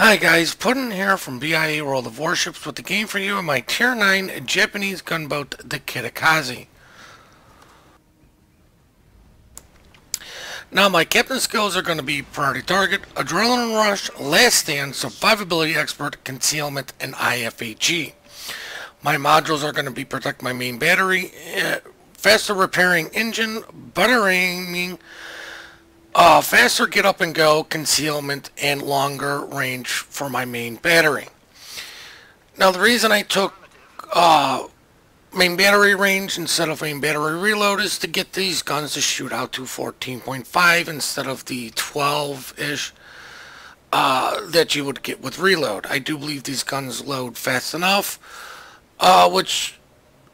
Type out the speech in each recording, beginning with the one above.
Hi guys, Puddin here from BIA World of Warships with the game for you and my Tier 9 Japanese gunboat, the Kitakaze. Now my captain skills are going to be Priority Target, Adrenaline Rush, Last Stand, Survivability Expert, Concealment, and IFAG. My modules are going to be Protect My Main Battery, Faster Repairing Engine, Better Aiming, faster get up and go, concealment, and longer range for my main battery. Now the reason I took main battery range instead of main battery reload is to get these guns to shoot out to 14.5 instead of the 12-ish that you would get with reload. I do believe these guns load fast enough, which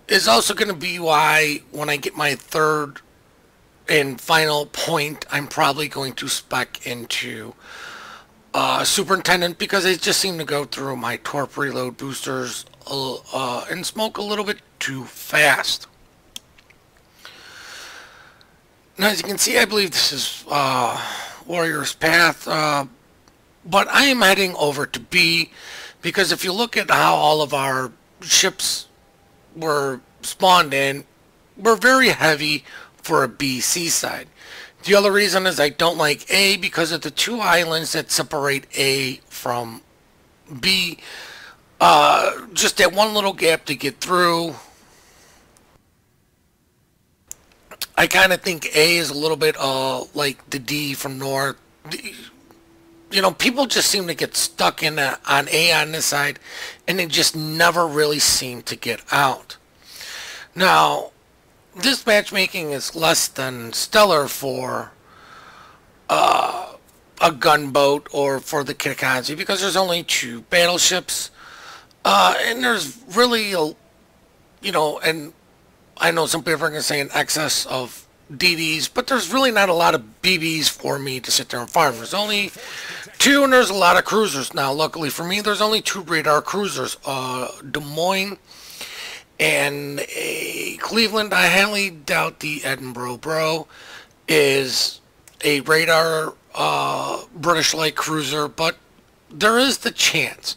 is also going to be why when I get my third and final point, I'm probably going to spec into Superintendent, because they just seem to go through my torp reload boosters and smoke a little bit too fast. Now, as you can see, I believe this is Warrior's Path, but I am heading over to B, because if you look at how all of our ships were spawned in, we're very heavy for a B seaside. The other reason is I don't like A because of the two islands that separate A from B. Just that one little gap to get through. I kind of think A is a little bit like the D from North. You know, people just seem to get stuck in on A on this side, and they just never really seem to get out. Now, this matchmaking is less than stellar for a gunboat or for the Kitakaze, because there's only 2 battleships, and there's really and I know some people are going to say an excess of DDs, but there's really not a lot of BBs for me to sit there and farm. There's only 2, and there's a lot of cruisers. Now, luckily for me, there's only 2 radar cruisers, Des Moines and a Cleveland. I highly doubt the Edinburgh Bro is a radar British light cruiser, but there is the chance.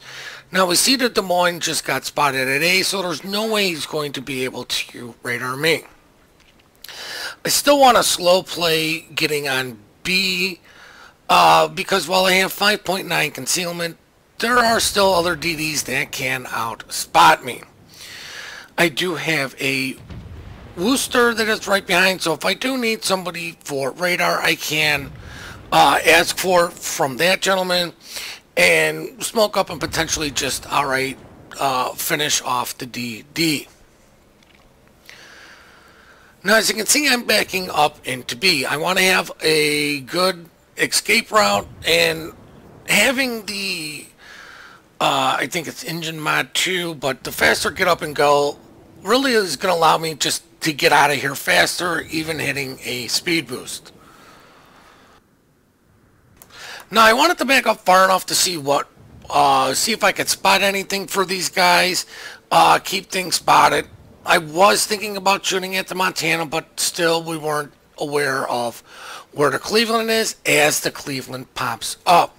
Now we see that Des Moines just got spotted at A, so there's no way he's going to be able to radar me. I still want to slow play getting on B, because while I have 5.9 concealment, there are still other DDs that can outspot me. I do have a Worcester that is right behind, so if I do need somebody for radar, I can ask for from that gentleman and smoke up and potentially just outright finish off the DD. Now, as you can see, I'm backing up into B. I want to have a good escape route, and having the I think it's engine mod 2, but the faster get up and go really is going to allow me just to get out of here faster, even hitting a speed boost. Now I wanted to back up far enough to see see if I could spot anything for these guys, keep things spotted. I was thinking about shooting at the Montana, but still we weren't aware of where the Cleveland is as the Cleveland pops up.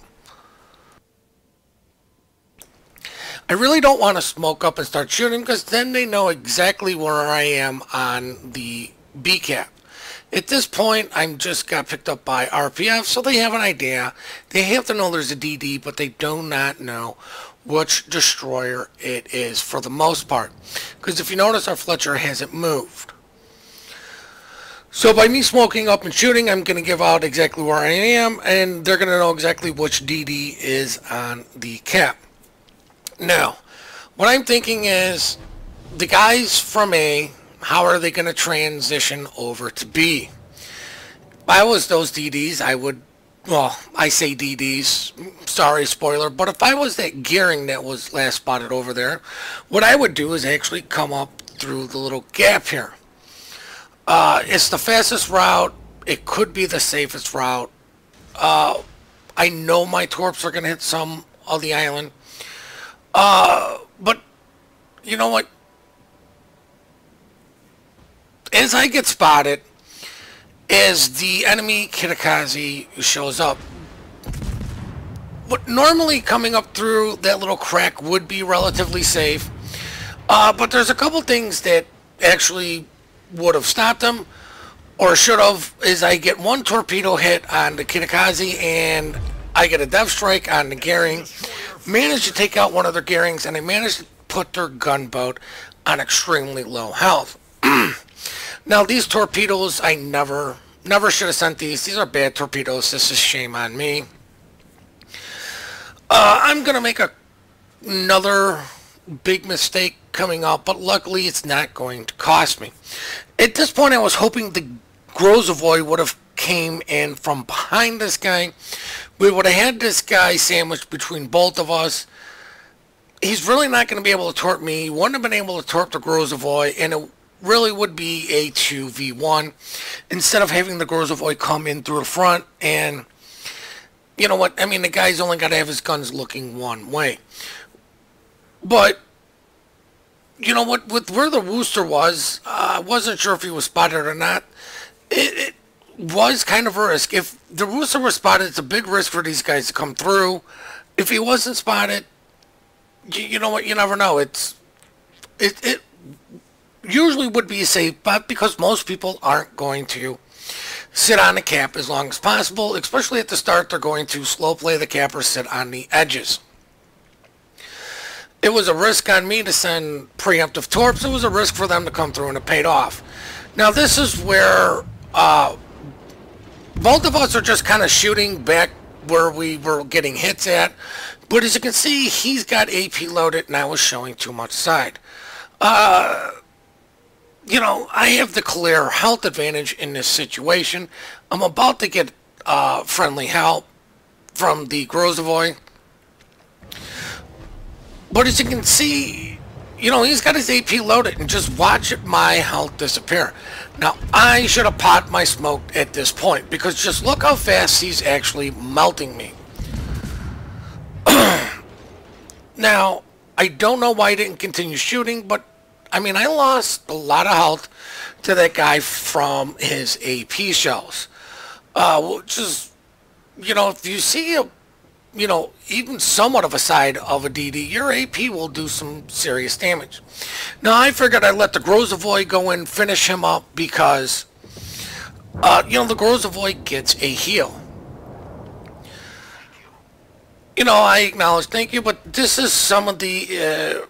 I really don't want to smoke up and start shooting, because then they know exactly where I am on the B cap. At this point, I'm just got picked up by RPF, so they have an idea. They have to know there's a DD, but they do not know which destroyer it is for the most part. Because if you notice, our Fletcher hasn't moved. So by me smoking up and shooting, I'm going to give out exactly where I am, and they're going to know exactly which DD is on the cap. Now, what I'm thinking is, the guys from A, how are they going to transition over to B? If I was those DDs, I would, well, I say DDs, sorry, spoiler, but if I was that gearing that was last spotted over there, what I would do is actually come up through the little gap here. It's the fastest route. It could be the safest route. I know my torps are going to hit some of the island. But you know what? As I get spotted, as the enemy Kitakaze shows up, But normally coming up through that little crack would be relatively safe. But there's a couple things that actually would have stopped him, or should have, is I get one torpedo hit on the Kitakaze and I get a death strike on the Gearing. Managed to take out one of their Gearings, and I managed to put their gunboat on extremely low health. Now these torpedoes, I never should have sent these. These are bad torpedoes. This is shame on me. I'm gonna make another big mistake coming up, but luckily it's not going to cost me. At this point I was hoping the Grozovoy would have came in from behind this guy. We would have had this guy sandwiched between both of us. He's really not going to be able to torp me. He wouldn't have been able to torp the Grozovoy, and it really would be a 2v1 instead of having the Grozovoy come in through the front. And you know what? I mean, the guy's only got to have his guns looking one way. But you know what? With where the rooster was, I wasn't sure if he was spotted or not. It was kind of a risk. If the rooster was spotted, it's a big risk for these guys to come through. If he wasn't spotted, you know what? You never know. It usually would be safe, but because most people aren't going to sit on the cap as long as possible, especially at the start, they're going to slow play the cap or sit on the edges. It was a risk on me to send preemptive torps. It was a risk for them to come through, and it paid off. Now this is where both of us are just kind of shooting back where we were getting hits at. But as you can see, he's got AP loaded, and I was showing too much side. You know, I have the clear health advantage in this situation. I'm about to get friendly help from the Grozovoy. But as you can see, you know, he's got his AP loaded, and just watch my health disappear. Now, I should have popped my smoke at this point, because just look how fast he's actually melting me. Now, I don't know why he didn't continue shooting, but, I mean, I lost a lot of health to that guy from his AP shells. Which is, you know, if you see a, you know, even somewhat of a side of a DD, your AP will do some serious damage. Now, I figured I'd let the Grozovoy go in, finish him up, because, you know, the Grozovoy gets a heal. You know, I acknowledge, thank you, but this is some of the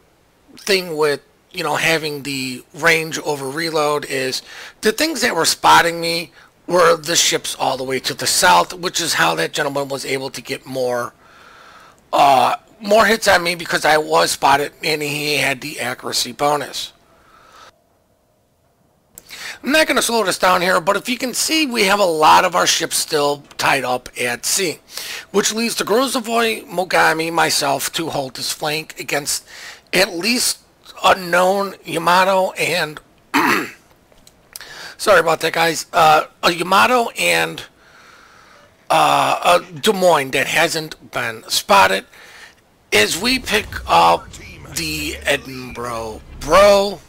thing with, you know, having the range over reload is the things that were spotting me were the ships all the way to the south, which is how that gentleman was able to get more hits on me, because I was spotted and he had the accuracy bonus. I'm not going to slow this down here, but if you can see, we have a lot of our ships still tied up at sea, which leaves the Grozovoy, Mogami, myself to hold this flank against at least a known Yamato and sorry about that, guys, a Yamato and a Des Moines that hasn't been spotted, as we pick up the Edinburgh Bro.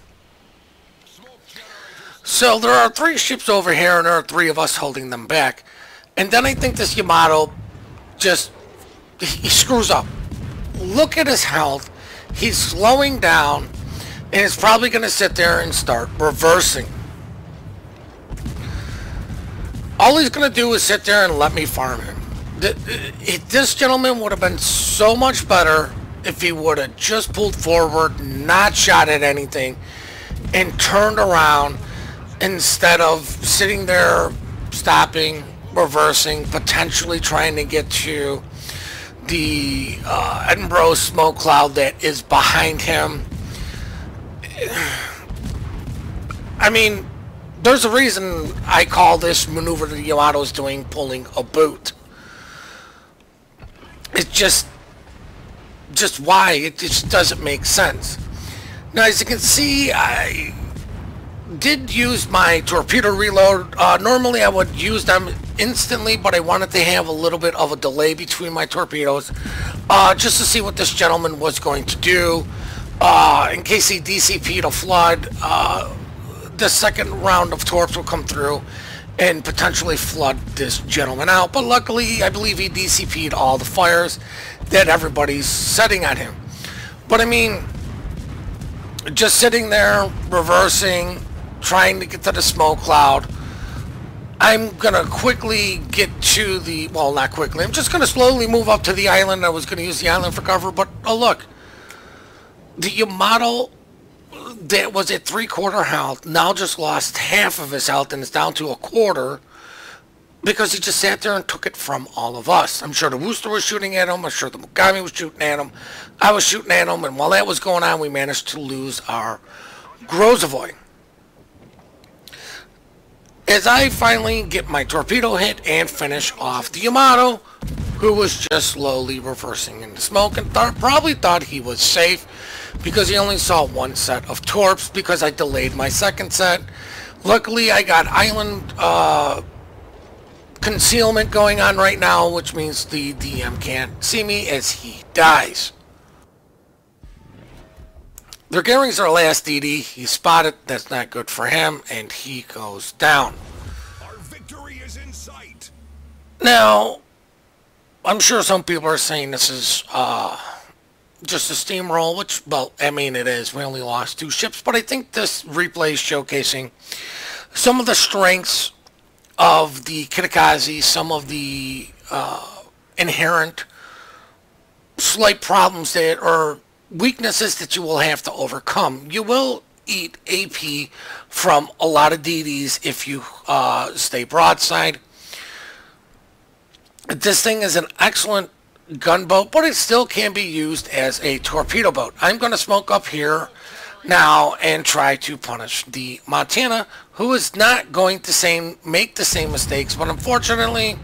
So there are 3 ships over here, and there are 3 of us holding them back. And then I think this Yamato just, he screws up. Look at his health. He's slowing down, and he's probably going to sit there and start reversing. All he's going to do is sit there and let me farm him. This gentleman would have been so much better if he would have just pulled forward, not shot at anything, and turned around instead of sitting there, stopping, reversing, potentially trying to get to the Edinburgh smoke cloud that is behind him. I mean, there's a reason I call this maneuver that Yamato's doing pulling a boot. It's just why? It just doesn't make sense. Now, as you can see, I did use my torpedo reload. Normally I would use them instantly, but I wanted to have a little bit of a delay between my torpedoes, just to see what this gentleman was going to do. In case he DCP'd a flood, the second round of torps will come through and potentially flood this gentleman out. But luckily, I believe he DCP'd all the fires that everybody's setting on him. But I mean, just sitting there, reversing, trying to get to the smoke cloud. I'm going to quickly get to the, well, not quickly, I'm just going to slowly move up to the island. I was going to use the island for cover, but oh look, the Yamato that was at 3/4 health now just lost half of his health and is down to 1/4 because he just sat there and took it from all of us. I'm sure the Wooster was shooting at him. I'm sure the Mogami was shooting at him. I was shooting at him, and while that was going on, we managed to lose our Grozavoy. As I finally get my torpedo hit and finish off the Yamato, who was just slowly reversing into smoke and probably thought he was safe because he only saw one set of torps because I delayed my second set. Luckily, I got island concealment going on right now, which means the DM can't see me as he dies. They're Gearing's our last DD. He spotted. That's not good for him, and he goes down. Our victory is in sight. Now, I'm sure some people are saying this is just a steamroll, which, well, I mean, it is. We only lost 2 ships, but I think this replay is showcasing some of the strengths of the Kitakaze, some of the inherent slight problems that are weaknesses that you will have to overcome. You will eat AP from a lot of DDs if you stay broadside. This thing is an excellent gunboat, but it still can be used as a torpedo boat. I'm going to smoke up here now and try to punish the Montana, who is not going to make the same mistakes, but unfortunately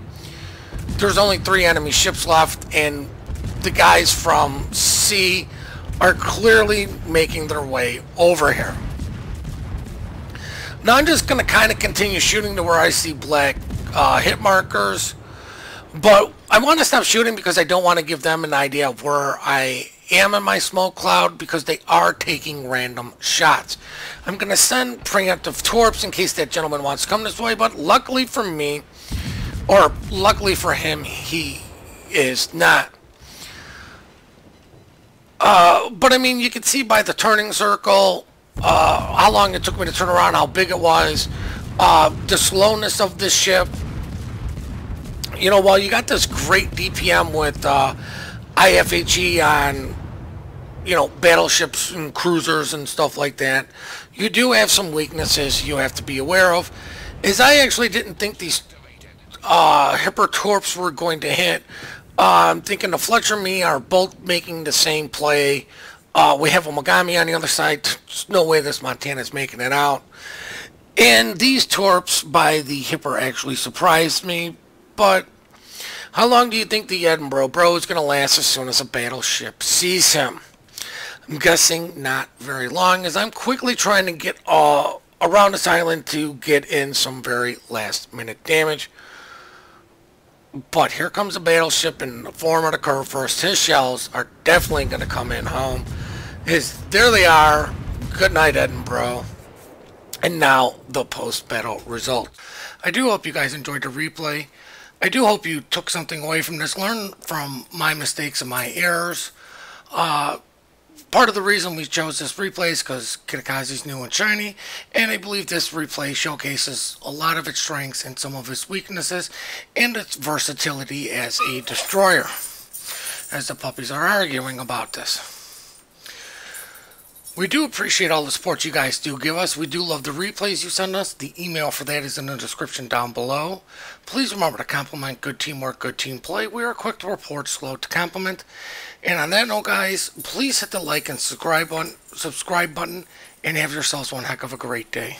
there's only 3 enemy ships left, and the guys from C are clearly making their way over here. Now I'm just going to kind of continue shooting to where I see black hit markers, but I want to stop shooting because I don't want to give them an idea of where I am in my smoke cloud because they are taking random shots. I'm going to send preemptive torps in case that gentleman wants to come this way, but luckily for me, or luckily for him, he is not. But I mean, you can see by the turning circle how long it took me to turn around, how big it was, the slowness of this ship. You know, while you got this great DPM with IFHE on, you know, battleships and cruisers and stuff like that, you do have some weaknesses you have to be aware of. As I actually didn't think these Hipper torps were going to hit. I'm thinking the Fletcher and me are both making the same play. We have a Mogami on the other side. There's no way this Montana's making it out. And these torps by the Hipper actually surprised me. But how long do you think the Edinburgh bro is going to last as soon as a battleship sees him? I'm guessing not very long, as I'm quickly trying to get around this island to get in some very last minute damage. But here comes a battleship in the form of the curve first. His shells are definitely going to come in home. There they are. Good night, Edinburgh. And now the post-battle result. I do hope you guys enjoyed the replay. I do hope you took something away from this. Learn from my mistakes and my errors. Part of the reason we chose this replay is because Kitakaze is new and shiny, and I believe this replay showcases a lot of its strengths and some of its weaknesses, and its versatility as a destroyer, as the puppies are arguing about this. We do appreciate all the support you guys do give us. We do love the replays you send us. The email for that is in the description down below. Please remember to compliment good teamwork, good team play. We are quick to report, slow to compliment. And on that note, guys, please hit the like and subscribe button, and have yourselves one heck of a great day.